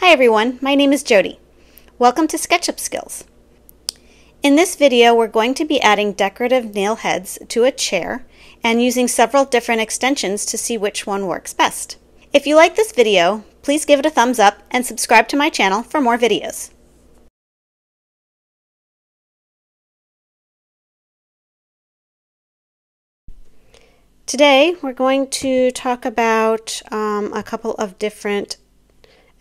Hi everyone, my name is Jody. Welcome to SketchUp Skills. In this video we're going to be adding decorative nail heads to a chair and using several different extensions to see which one works best. If you like this video, please give it a thumbs up and subscribe to my channel for more videos. Today we're going to talk about a couple of different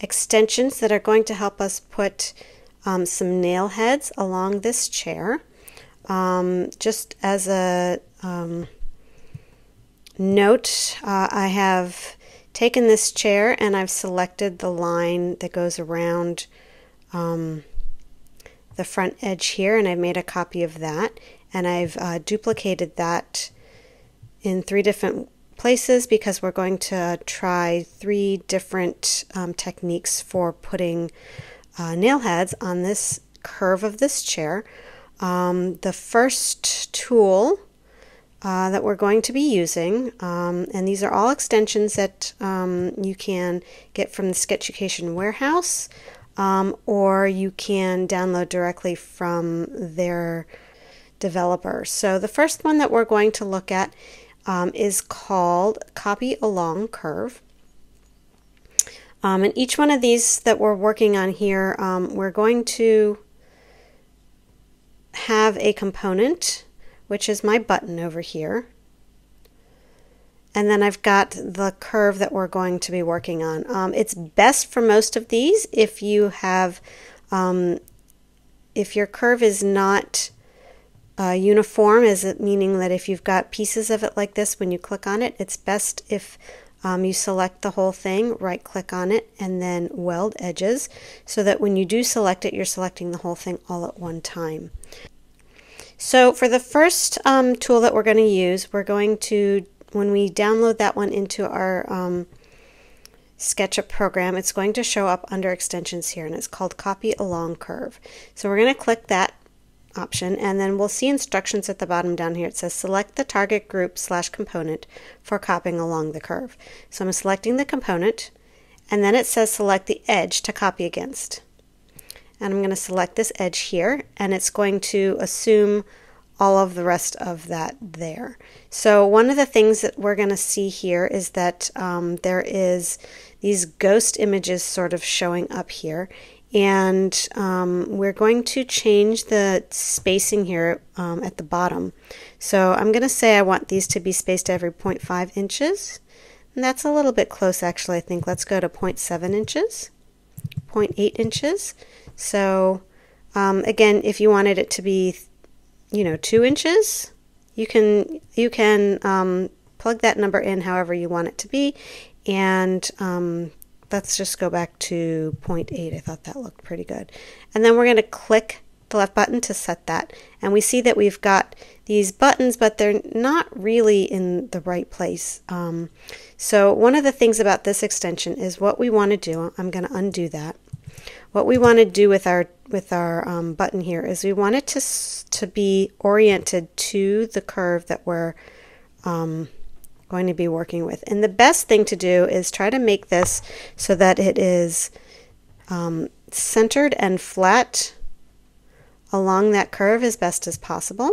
extensions that are going to help us put some nail heads along this chair. Just as a note, I have taken this chair and I've selected the line that goes around the front edge here, and I've made a copy of that, and I've duplicated that in 3 different places because we're going to try 3 different techniques for putting nail heads on this curve of this chair. The first tool that we're going to be using, and these are all extensions that you can get from the Sketchucation warehouse, or you can download directly from their developer. So the first one that we're going to look at is called Copy Along Curve. And each one of these that we're working on here, we're going to have a component, which is my button over here. And then I've got the curve that we're going to be working on. It's best for most of these if you have, if your curve is not uniform, meaning that if you've got pieces of it like this, when you click on it, it's best if you select the whole thing, right click on it, and then weld edges, so that when you do select it, you're selecting the whole thing all at one time. So for the first tool that we're going to use, we're going to, when we download that one into our SketchUp program, it's going to show up under extensions here, and it's called Copy Along Curve. So we're going to click that option, and then we'll see instructions at the bottom down here. It says select the target group / component for copying along the curve. So I'm selecting the component, and then it says select the edge to copy against. And I'm going to select this edge here, and it's going to assume all of the rest of that there. So one of the things that we're going to see here is that there is these ghost images sort of showing up here. And we're going to change the spacing here at the bottom. So I'm going to say I want these to be spaced every 0.5 inches. And that's a little bit close, actually, I think. Let's go to 0.7 inches, 0.8 inches. So again, if you wanted it to be, 2 inches, you can plug that number in however you want it to be. And let's just go back to 0.8. I thought that looked pretty good. And then we're going to click the left button to set that. And we see that we've got these buttons, but they're not really in the right place. So one of the things about this extension is what we want to do. I'm going to undo that. What we want to do with our button here is we want it to be oriented to the curve that we're going to be working with. And the best thing to do is try to make this so that it is centered and flat along that curve as best as possible.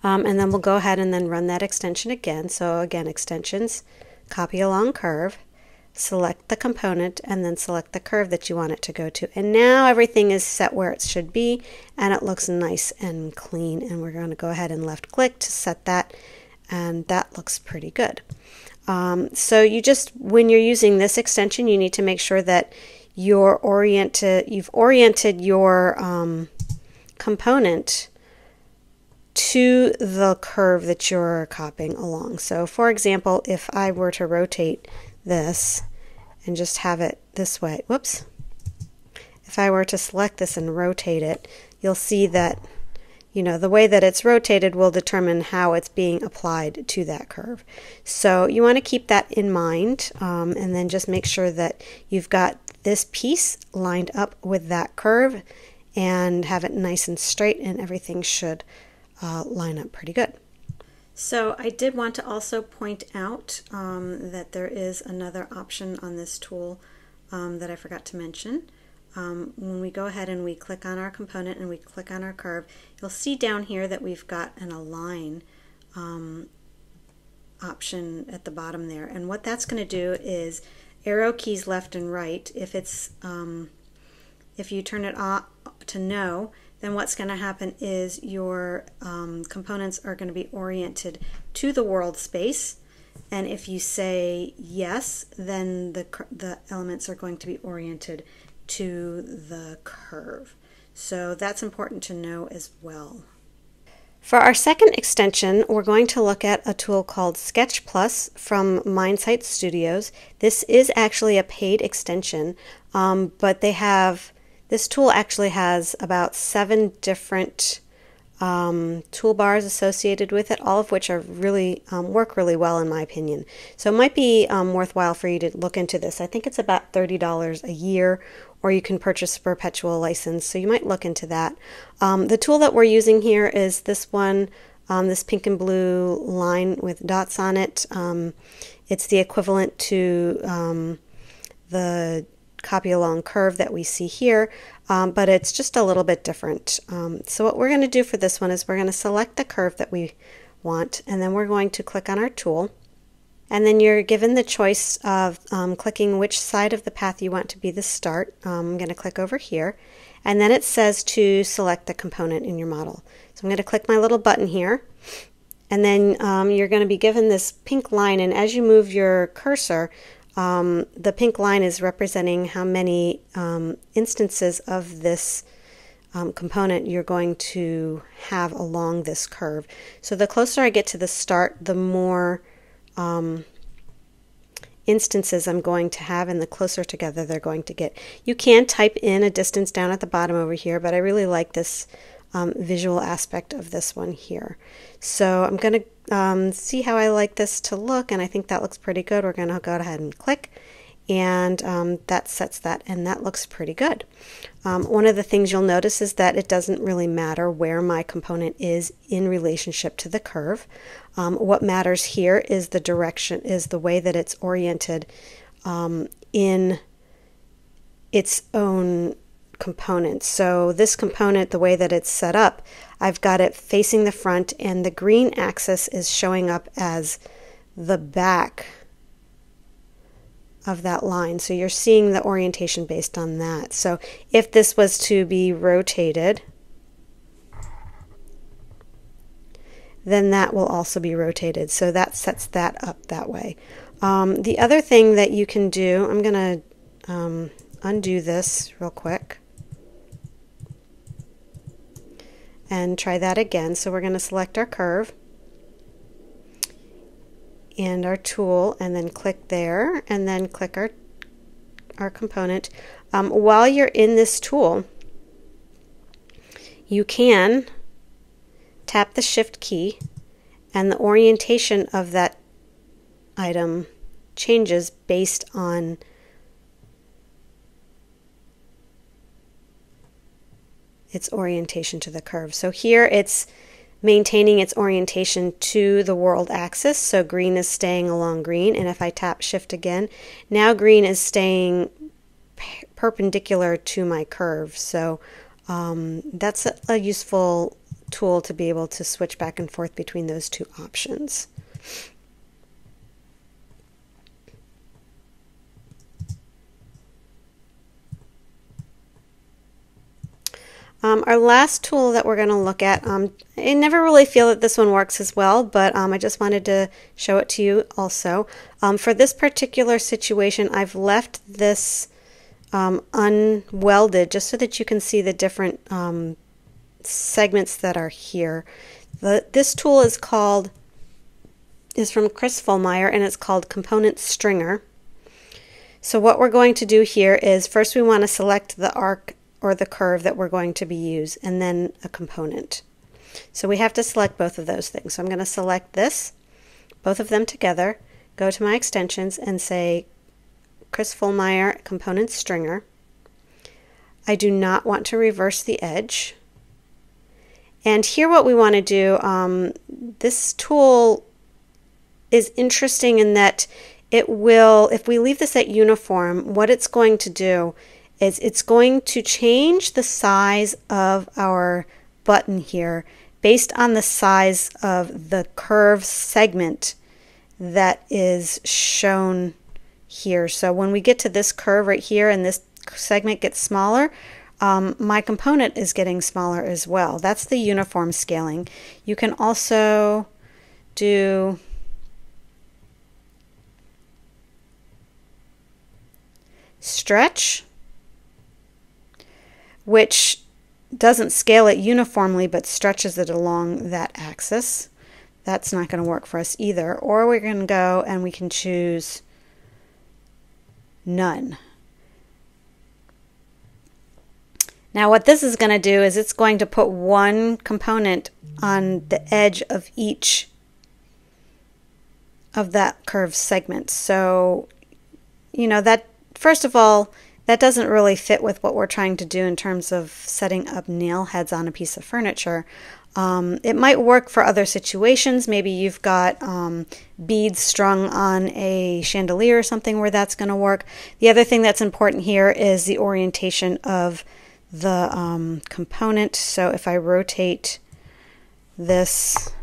And then we'll go ahead and then run that extension again. So again, extensions, copy along curve, select the component, and then select the curve that you want it to go to. And now everything is set where it should be, and it looks nice and clean. And we're going to go ahead and left click to set that, and that looks pretty good. So when you're using this extension, you need to make sure that you've oriented your component to the curve that you're copying along. So for example, if I were to rotate this and just have it this way, whoops, if I were to select this and rotate it, you'll see that the way that it's rotated will determine how it's being applied to that curve. So you want to keep that in mind, and then just make sure that you've got this piece lined up with that curve and have it nice and straight, and everything should line up pretty good. So I did want to also point out that there is another option on this tool that I forgot to mention. When we go ahead and we click on our component and we click on our curve, you'll see down here that we've got an align option at the bottom there. And what that's going to do is arrow keys left and right. If you turn it off to no, then what's going to happen is your components are going to be oriented to the world space. And if you say yes, then the elements are going to be oriented to the curve. So that's important to know as well. For our second extension, we're going to look at a tool called Sketch Plus from MindSight Studios. This is actually a paid extension, but this tool actually has about 7 different toolbars associated with it, all of which are really work really well in my opinion. So it might be worthwhile for you to look into this. I think it's about $30 a year, or you can purchase a perpetual license, so you might look into that. The tool that we're using here is this one, this pink and blue line with dots on it. It's the equivalent to the copy along curve that we see here, but it's just a little bit different. So what we're going to do for this one is we're going to select the curve that we want, and then we're going to click on our tool, and then you're given the choice of clicking which side of the path you want to be the start. I'm going to click over here, and then it says to select the component in your model. So I'm going to click my little button here, and then you're going to be given this pink line, and as you move your cursor, the pink line is representing how many instances of this component you're going to have along this curve. So the closer I get to the start, the more instances I'm going to have, and the closer together they're going to get. You can type in a distance down at the bottom over here, but I really like this visual aspect of this one here. So I'm going to see how I like this to look, and I think that looks pretty good. We're going to go ahead and click, and that sets that, and that looks pretty good. One of the things you'll notice is that it doesn't really matter where my component is in relationship to the curve. What matters here is the direction, is the way that it's oriented in its own component. So this component, the way that it's set up, I've got it facing the front, and the green axis is showing up as the back of that line. So you're seeing the orientation based on that. So if this was to be rotated, then that will also be rotated. So that sets that up that way. The other thing that you can do, I'm going to undo this real quick and try that again. So we're going to select our curve and our tool, and then click there, and then click our component. While you're in this tool, you can tap the Shift key, and the orientation of that item changes based on its orientation to the curve. So here it's maintaining its orientation to the world axis, so green is staying along green, and if I tap Shift again, now green is staying perpendicular to my curve. So that's a useful tool to be able to switch back and forth between those two options. Our last tool that we're going to look at, I never really feel that this one works as well, but I just wanted to show it to you also. For this particular situation, I've left this unwelded just so that you can see the different segments that are here. This tool is from Chris Fulmeyer, and it's called Component Stringer. So what we're going to do here is first we want to select the arc or the curve that we're going to be used, and then a component. So we have to select both of those things. So I'm going to select this, both of them together, go to my extensions and say Chris Fulmeyer Component Stringer. I do not want to reverse the edge. And here what we want to do, this tool is interesting in that it will, if we leave this at uniform, what it's going to do is it's going to change the size of our button here based on the size of the curve segment that is shown here. So when we get to this curve right here and this segment gets smaller, my component is getting smaller as well. That's the uniform scaling. You can also do stretch, which doesn't scale it uniformly but stretches it along that axis. That's not going to work for us either. Or we're going to go and we can choose none. Now what this is going to do is it's going to put one component on the edge of each of that curved segment. So, you know, that first of all, that doesn't really fit with what we're trying to do in terms of setting up nail heads on a piece of furniture. It might work for other situations. Maybe you've got beads strung on a chandelier or something where that's going to work. The other thing that's important here is the orientation of the component. So if I rotate this,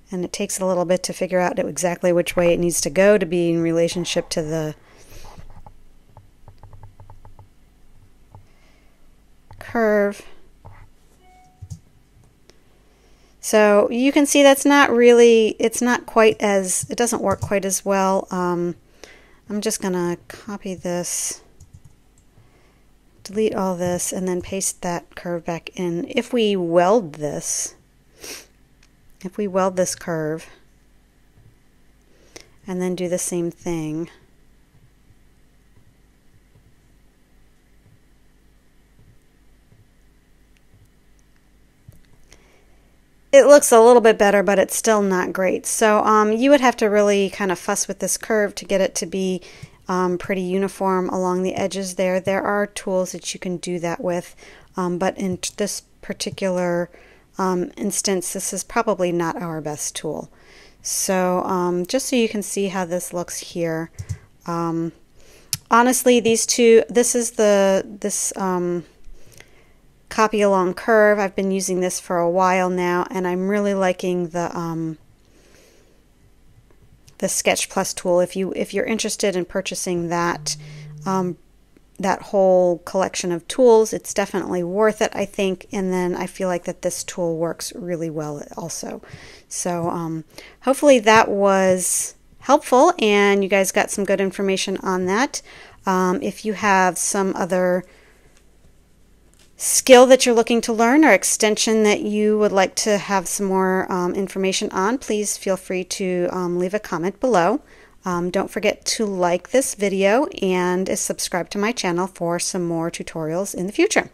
and it takes a little bit to figure out exactly which way it needs to go to be in relationship to the curve. So you can see that's not really, it's not quite as, it doesn't work quite as well. I'm just going to copy this, delete all this, and then paste that curve back in. If we weld this, curve and then do the same thing, it looks a little bit better, but it's still not great. So you would have to really kind of fuss with this curve to get it to be pretty uniform along the edges there. There are tools that you can do that with, but in this particular instance, this is probably not our best tool. So just so you can see how this looks here, honestly, these two, this is this copy along curve. I've been using this for a while now, and I'm really liking the Sketch Plus tool. If you're interested in purchasing that that whole collection of tools, it's definitely worth it, I think. And then I feel like that this tool works really well also. So hopefully that was helpful and you guys got some good information on that. If you have some other skill that you're looking to learn or extension that you would like to have some more information on, please feel free to leave a comment below. Don't forget to like this video and subscribe to my channel for some more tutorials in the future.